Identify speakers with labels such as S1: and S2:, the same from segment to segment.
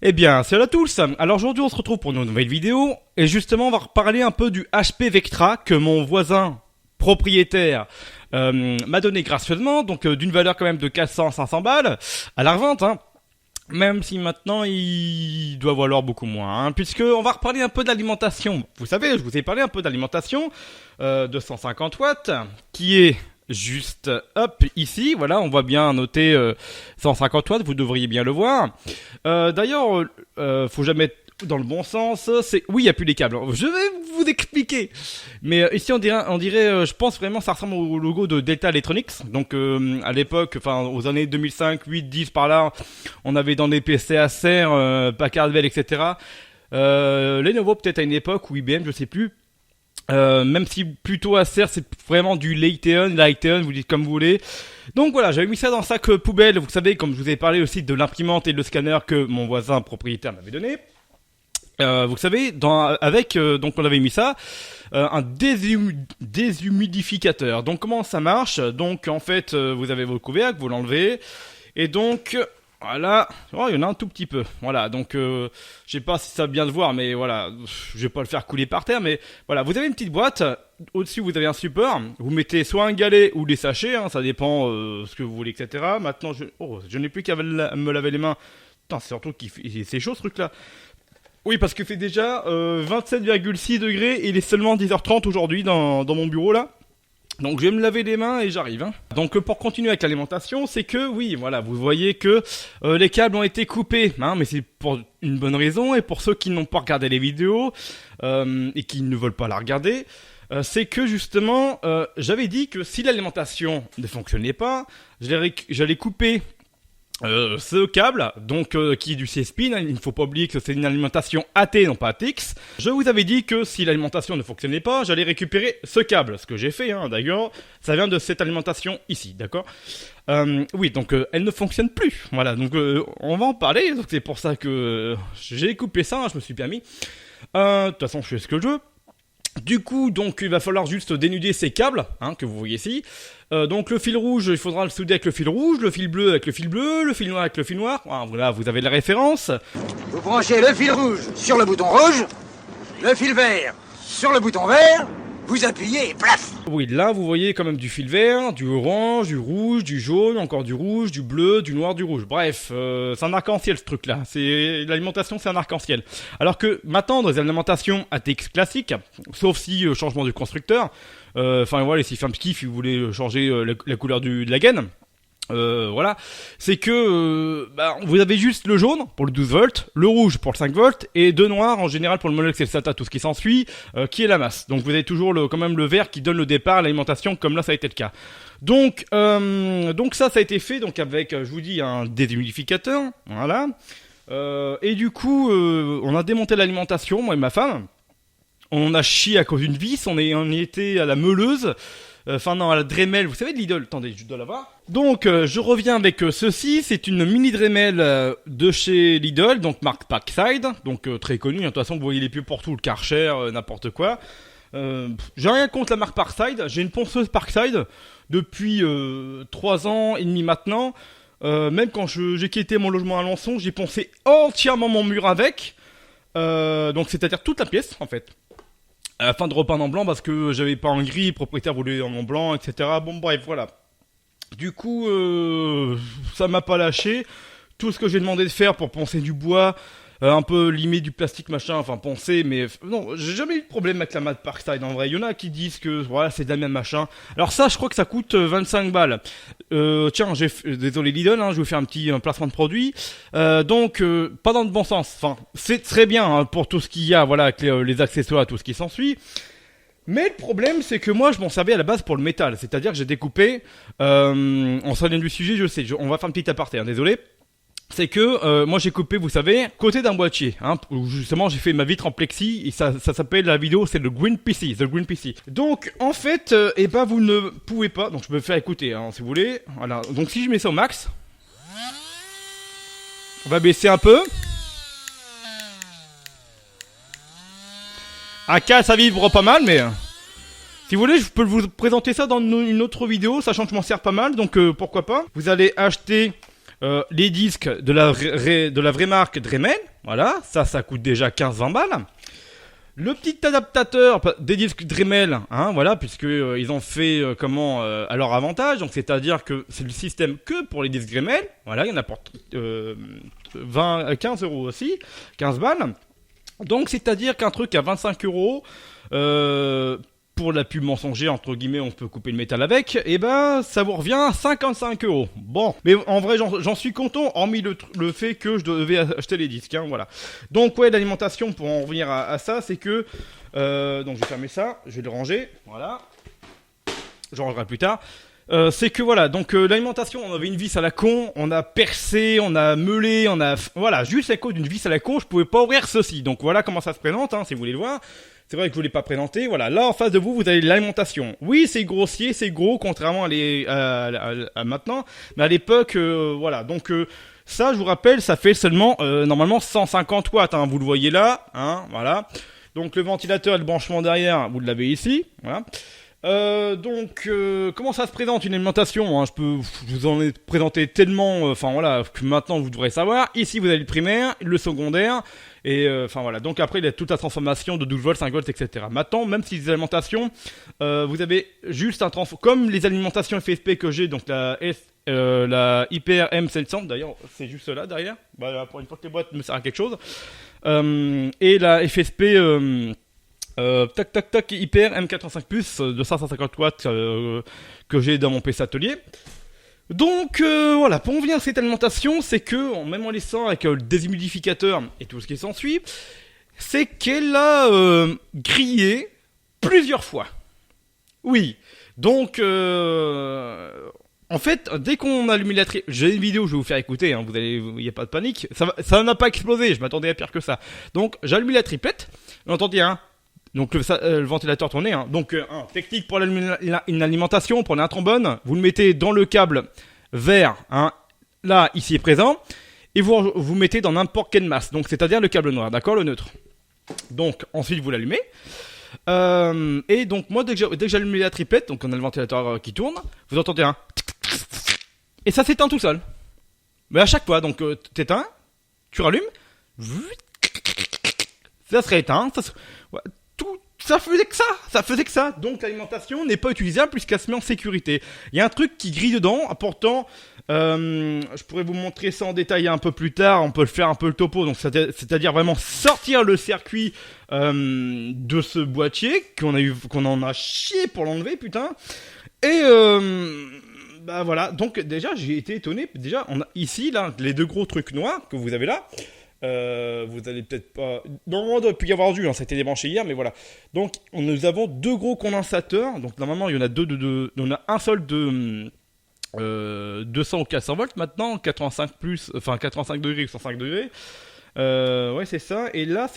S1: Eh bien, salut à tous. Alors aujourd'hui, on se retrouve pour une nouvelle vidéo. Et justement, on va reparler un peu du HP Vectra que mon voisin propriétaire m'a donné gracieusement. Donc d'une valeur quand même de 400-500 balles à la revente. Même si maintenant, il doit valoir beaucoup moins. Puisque on va reparler un peu d'alimentation. Vous savez, je vous ai parlé un peu d'alimentation de 150 watts qui est... juste hop ici, voilà, on voit bien noter 150 watts, vous devriez bien le voir. D'ailleurs, faut jamais être dans le bon sens. C'est oui, il y a plus les câbles. Je vais vous expliquer. Mais ici, on dirait, je pense vraiment, ça ressemble au logo de Delta Electronics. Donc, à l'époque, enfin, aux années 2005, 8, 10 par là, on avait dans les PC Acer, Packard Bell, etc. Lenovo peut-être à une époque ou IBM, je sais plus. Même si plutôt Acer c'est vraiment du Lighten, vous dites comme vous voulez. Donc voilà, j'avais mis ça dans un sac poubelle, vous savez, comme je vous ai parlé aussi de l'imprimante et le scanner que mon voisin propriétaire m'avait donné. Vous savez, donc on avait mis ça, un déshumidificateur. Donc comment ça marche? Donc en fait, vous avez vos couvercles, vous l'enlevez, et donc... voilà, oh, il y en a un tout petit peu. Voilà, donc je sais pas si ça va bien le voir, mais voilà, je vais pas le faire couler par terre, mais voilà, vous avez une petite boîte. Au-dessus, vous avez un support. Vous mettez soit un galet ou des sachets, ça dépend ce que vous voulez, etc. Maintenant, je n'ai plus qu'à me laver les mains. Putain, c'est surtout c'est chaud ce truc-là. Oui, parce que fait déjà 27,6 degrés et il est seulement 10h30 aujourd'hui dans mon bureau là. Donc je vais me laver les mains et j'arrive. Donc pour continuer avec l'alimentation, c'est que oui, voilà, vous voyez que les câbles ont été coupés, mais c'est pour une bonne raison. Et pour ceux qui n'ont pas regardé les vidéos et qui ne veulent pas la regarder, c'est que justement, j'avais dit que si l'alimentation ne fonctionnait pas, j'allais couper ce câble, donc qui est du C-Spin, il ne faut pas oublier que c'est une alimentation AT, non pas ATX. Je vous avais dit que si l'alimentation ne fonctionnait pas, j'allais récupérer ce câble, ce que j'ai fait, d'ailleurs, ça vient de cette alimentation ici, d'accord. Oui, donc elle ne fonctionne plus, voilà, donc on va en parler, donc c'est pour ça que j'ai coupé ça, je me suis permis. De toute façon, je fais ce que je veux. Du coup, donc il va falloir juste dénuder ces câbles, que vous voyez ici. Donc le fil rouge, il faudra le souder avec le fil rouge, le fil bleu avec le fil bleu, le fil noir avec le fil noir. Voilà, vous avez la référence.
S2: Vous branchez le fil rouge sur le bouton rouge, le fil vert sur le bouton vert, vous appuyez et plaf.
S1: Oui, là vous voyez quand même du fil vert, du orange, du rouge, du jaune, encore du rouge, du bleu, du noir, du rouge. Bref, c'est un arc-en-ciel ce truc-là. L'alimentation, c'est un arc-en-ciel. Alors que maintenant, dans les alimentations ATX classiques, sauf si changement du constructeur, voilà, si fait un petit kiff, si vous voulez changer la couleur de la gaine. Voilà, c'est que vous avez juste le jaune pour le 12 volts, le rouge pour le 5 volts et deux noirs en général pour le monox et le SATA, tout ce qui s'ensuit, qui est la masse. Donc vous avez toujours quand même le vert qui donne le départ à l'alimentation, comme là ça a été le cas. Donc ça a été fait donc avec, je vous dis, un déshumidificateur, voilà. Et du coup, on a démonté l'alimentation, moi et ma femme. On a chié à cause d'une vis, on était à la meuleuse. À la Dremel, vous savez de Lidl, attendez, je dois l'avoir. Donc, je reviens avec ceci, c'est une mini Dremel de chez Lidl, donc marque Parkside, donc très connue, de toute façon vous voyez les pubs partout, le Karcher, n'importe quoi. J'ai rien contre la marque Parkside, j'ai une ponceuse Parkside depuis 3 ans et demi maintenant. Même quand j'ai quitté mon logement à Alençon, j'ai poncé entièrement mon mur avec, donc c'est-à-dire toute la pièce en fait. Afin de repeindre en blanc parce que j'avais pas en gris, le propriétaire voulait en blanc, etc. Bon bref, voilà. Du coup, ça m'a pas lâché. Tout ce que j'ai demandé de faire pour poncer du bois, un peu limer du plastique machin, poncer, mais non, j'ai jamais eu de problème avec la mat Parkside en vrai. Il y en a qui disent que voilà, c'est de la même machin. Alors ça, je crois que ça coûte 25 balles. Tiens, désolé Lidl, je vais vous faire un placement de produit. Donc, pas dans le bon sens. C'est très bien pour tout ce qu'il y a, voilà, avec les accessoires, tout ce qui s'ensuit. Mais le problème, c'est que moi, je m'en servais à la base pour le métal. C'est-à-dire que j'ai découpé, on s'éloigne du sujet, je sais, on va faire un petit aparté, désolé. C'est que moi j'ai coupé, vous savez, côté d'un boîtier, où justement j'ai fait ma vitre en plexi et ça s'appelle, la vidéo, c'est le Green PC, The Green PC. Donc en fait, vous ne pouvez pas, donc je peux me faire écouter, si vous voulez. Voilà, donc si je mets ça au max, on va baisser un peu. Un cas, ça vibre pas mal, mais si vous voulez, je peux vous présenter ça dans une autre vidéo, sachant que je m'en sers pas mal, donc pourquoi pas. Vous allez acheter Les disques de la vraie marque Dremel, voilà, ça coûte déjà 15-20 balles. Le petit adaptateur des disques Dremel, hein, voilà, puisque ils ont fait à leur avantage, donc c'est-à-dire que c'est le système que pour les disques Dremel, voilà, il y en a pour 15 euros aussi, 15 balles. Donc c'est-à-dire qu'un truc à 25 euros, pour la pub mensonger, entre guillemets, on peut couper le métal avec, et ben ça vous revient à 55 euros. Bon, mais en vrai j'en suis content, hormis le fait que je devais acheter les disques, hein, voilà. Donc ouais, l'alimentation, pour en revenir à ça, c'est que, donc je vais fermer ça, je vais le ranger, voilà, je rangerai plus tard. C'est que voilà, donc l'alimentation, on avait une vis à la con, on a percé, on a meulé, voilà, juste à cause d'une vis à la con, je pouvais pas ouvrir ceci. Donc voilà comment ça se présente, hein, si vous voulez le voir. C'est vrai que je ne l'ai pas présenté. Voilà, là en face de vous, vous avez l'alimentation. Oui, c'est grossier, c'est gros, contrairement à maintenant. Mais à l'époque, voilà. Donc ça, je vous rappelle, ça fait seulement normalement 150 watts. Hein, vous le voyez là, hein, voilà. Donc le ventilateur et le branchement derrière, vous l'avez ici, voilà. Comment ça se présente une alimentation, hein, je vous en ai présenté tellement, voilà, que maintenant vous devrez savoir. Ici vous avez le primaire, le secondaire, et voilà. Donc après il y a toute la transformation de 12 volts, 5 volts, etc. Maintenant, même si les alimentations, vous avez juste un comme les alimentations FSP que j'ai, donc la Hyper M700, d'ailleurs c'est juste là derrière, pour une fois que les boîtes me servent à quelque chose, et la FSP Hyper M85 Plus de 550 watts que j'ai dans mon PC atelier. Donc voilà, pour en venir à cette alimentation, c'est que même en laissant avec le déshumidificateur et tout ce qui s'ensuit, c'est qu'elle a grillé plusieurs fois. Oui, donc en fait, dès qu'on allume la j'ai une vidéo, je vais vous faire écouter, hein, il n'y a pas de panique, ça n'a pas explosé, je m'attendais à pire que ça. Donc j'allume la triplette, vous entendez hein. Donc le ventilateur tournait, hein. Donc technique pour une alimentation, prenez un trombone, vous le mettez dans le câble vert, hein, là ici est présent, et vous mettez dans n'importe quelle masse, donc c'est-à-dire le câble noir, d'accord, le neutre. Donc ensuite vous l'allumez, et donc moi dès que j'allume la triplette, donc on a le ventilateur qui tourne, vous entendez un et ça s'éteint tout seul. Mais à chaque fois, donc t'éteins, tu rallumes, ça se rééteint, ça faisait que ça. Donc l'alimentation n'est pas utilisable puisqu'elle se met en sécurité. Il y a un truc qui grille dedans. Pourtant, je pourrais vous montrer ça en détail un peu plus tard. On peut le faire un peu le topo. Donc c'est-à-dire vraiment sortir le circuit de ce boîtier qu'on en a chié pour l'enlever, putain. Et voilà. Donc déjà j'ai été étonné. Déjà on a ici là les deux gros trucs noirs que vous avez là. Vous allez peut-être pas. Normalement, il doit plus y avoir dû, hein, ça a été débranché hier, mais voilà. Donc, nous avons deux gros condensateurs. Donc, normalement, il y en a on a un seul de 200 ou 400 volts maintenant, 85 plus, 85 degrés ou 105 degrés. Ouais, c'est ça. Et là,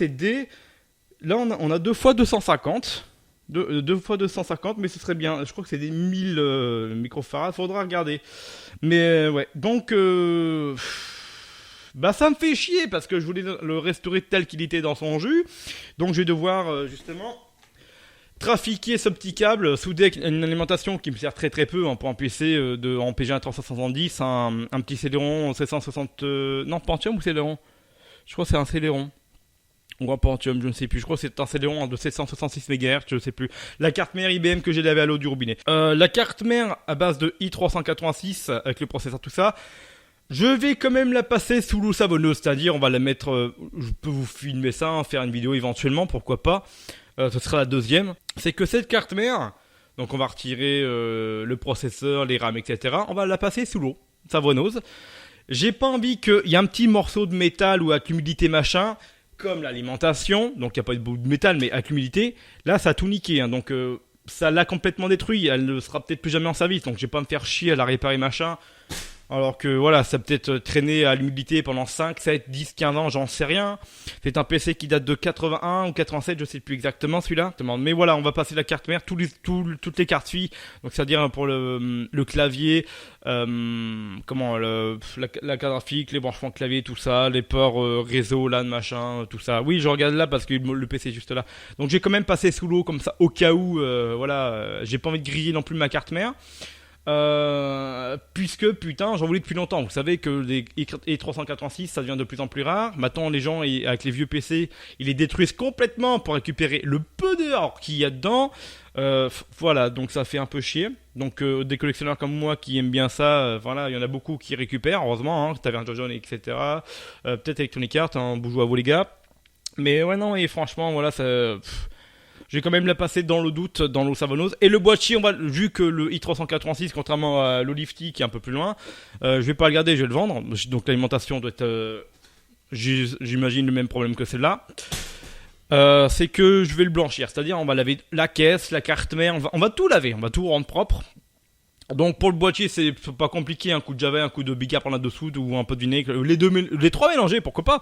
S1: là, on a deux fois 250. Deux fois 250, mais ce serait bien. Je crois que c'est des 1000 microfarads. Faudra regarder. Mais ouais. Donc. Ça me fait chier parce que je voulais le restaurer tel qu'il était dans son jus. Donc je vais devoir justement trafiquer ce petit câble, souder avec une alimentation qui me sert très très peu, hein, pour un PC en PGA 370, un petit Celeron 760... non, Pentium ou Celeron? Je crois que c'est un Celeron. Ou un Pentium, je ne sais plus. Je crois que c'est un Celeron de 766 MHz, je ne sais plus. La carte mère IBM que j'ai lavée à l'eau du robinet. La carte mère à base de i386 avec le processeur, tout ça. Je vais quand même la passer sous l'eau savonneuse, c'est-à-dire on va la mettre, je peux vous filmer ça, hein, faire une vidéo éventuellement, pourquoi pas, ce sera la deuxième. C'est que cette carte mère, donc on va retirer le processeur, les RAM, etc. On va la passer sous l'eau savonneuse. J'ai pas envie qu'il y ait un petit morceau de métal ou avec l'humidité machin, comme l'alimentation, donc il n'y a pas de bout de métal, mais avec l'humidité, là ça a tout niqué, hein, donc ça l'a complètement détruit, elle ne sera peut-être plus jamais en service, donc je vais pas me faire chier à la réparer machin. Alors que voilà, ça peut-être traîné à l'humidité pendant 5, 7, 10, 15 ans, j'en sais rien. C'est un PC qui date de 81 ou 87, je sais plus exactement celui-là. Mais voilà, on va passer la carte mère, toutes les cartes filles. Donc c'est-à-dire pour le clavier, la carte graphique, les branchements clavier, tout ça, les ports réseau, LAN, machin, tout ça. Oui, je regarde là parce que le PC est juste là. Donc j'ai quand même passé sous l'eau comme ça au cas où, j'ai pas envie de griller non plus ma carte mère. Puisque putain j'en voulais depuis longtemps. Vous savez que les i386 ça devient de plus en plus rare. Maintenant les gens avec les vieux PC ils les détruisent complètement pour récupérer le peu d'or qu'il y a dedans. Voilà, donc ça fait un peu chier. Donc des collectionneurs comme moi qui aiment bien ça, voilà, il y en a beaucoup qui récupèrent, heureusement, hein, Taverne Jaune, etc. Peut-être Electronic Arts, hein, bonjour à vous les gars. Mais ouais non, et franchement, voilà, ça... j'ai quand même la passé dans le doute, dans l'eau savonneuse. Et le boîtier, vu que le i386, contrairement à l'Olifty qui est un peu plus loin, je vais pas le garder, je vais le vendre. Donc l'alimentation doit être, j'imagine, le même problème que celle-là. C'est que je vais le blanchir, c'est-à-dire on va laver la caisse, la carte mère, on va tout laver, on va tout rendre propre. Donc pour le boîtier c'est pas compliqué, un coup de javel, un coup de bicap en dessous ou un peu de vinaigre, les trois mélangés, pourquoi pas.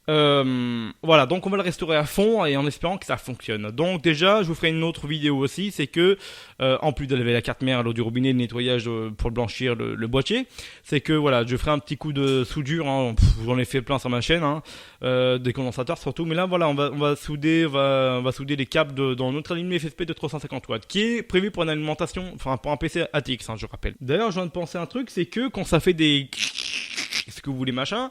S1: Voilà, donc on va le restaurer à fond et en espérant que ça fonctionne. Donc déjà, je vous ferai une autre vidéo aussi, c'est que en plus de laver la carte mère à l'eau du robinet, le nettoyage pour le blanchir le boîtier, c'est que voilà, je ferai un petit coup de soudure. Hein, j'en ai fait plein sur ma chaîne, hein, des condensateurs surtout. Mais là, voilà, on va souder, on va souder les câbles dans notre ligne FFP de 350 watts, qui est prévu pour une alimentation, enfin pour un PC ATX, hein, je rappelle. D'ailleurs, je viens de penser à un truc, c'est que quand ça fait des, ce que vous voulez machin.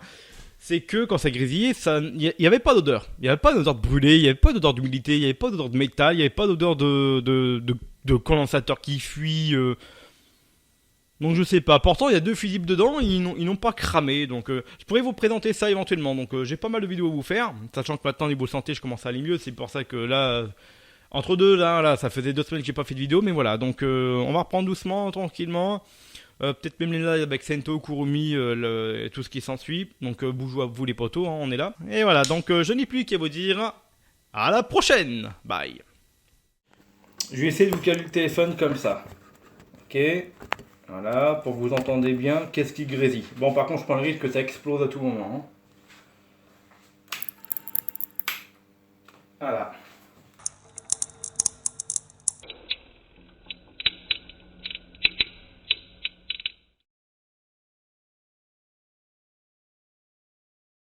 S1: C'est que quand ça grésillait, il n'y avait pas d'odeur. Il n'y avait pas d'odeur de brûlé, il n'y avait pas d'odeur d'humidité, il n'y avait pas d'odeur de métal, il n'y avait pas d'odeur de condensateur qui fuit. Donc je sais pas. Pourtant, il y a deux fusibles dedans, ils n'ont pas cramé. Donc je pourrais vous présenter ça éventuellement. Donc j'ai pas mal de vidéos à vous faire. Sachant que maintenant, niveau santé, je commence à aller mieux. C'est pour ça que là, entre deux, là, ça faisait 2 semaines que j'ai pas fait de vidéo. Mais voilà, donc on va reprendre doucement, tranquillement. Peut-être même les lives avec Sento, Kurumi, et tout ce qui s'ensuit. Donc bougez à vous les potos, hein, on est là. Et voilà, donc je n'ai plus qu'à vous dire à la prochaine. Bye. Je vais essayer de vous caler le téléphone comme ça. Ok. Voilà, pour que vous entendez bien qu'est-ce qui grésille. Bon, par contre, je prends le risque que ça explose à tout moment. Hein. Voilà.